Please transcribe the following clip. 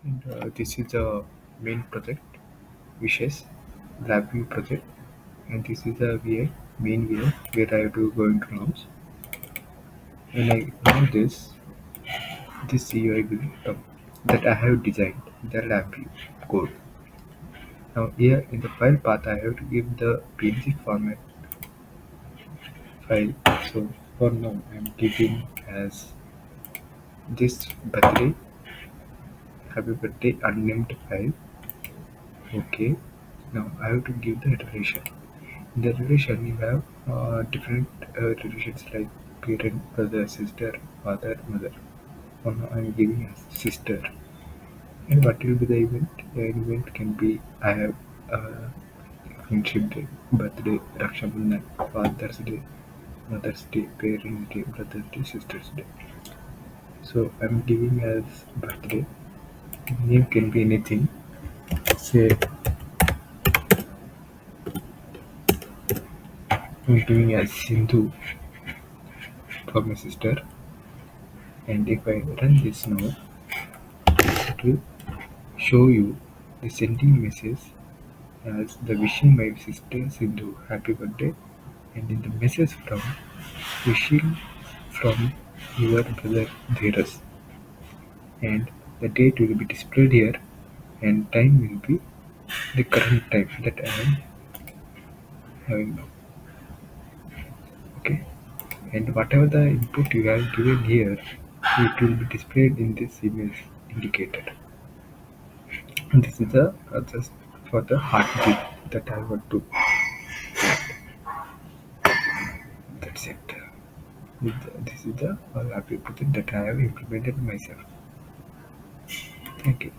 And this is the main project, Wishes, LabVIEW project, and this is the VI, main VI, where I have to go into norms. When I run this UI will come that I have designed the LabVIEW code. Now here in the file path, I have to give the PNG format file. So for now, I am giving as this birthday, happy birthday unnamed file. Okay. Now I have to give the relation. In the relation, you have different relations like parent, brother, sister, father, mother. For now, I am giving as sister. And what will be the event? The event can be I have friendship day, birthday, Raksha Bandhan, Father's Day, Mother's Day, Parents Day, Brother's Day, Sister's Day. So I'm giving as birthday. Name can be anything. Say I'm giving as Sindhu for my sister. And if I run this now, it will show you the sending message as the wishing my sister Sindhu happy birthday, and in the message from wishing from your brother Dheeraj, and the date will be displayed here, and time will be the current time that I am having now. Okay, and whatever the input you have given here, it will be displayed in this image indicator. And this is the just for the heartbeat that I want to. That's it. This is the happy project that I have implemented myself. Thank you.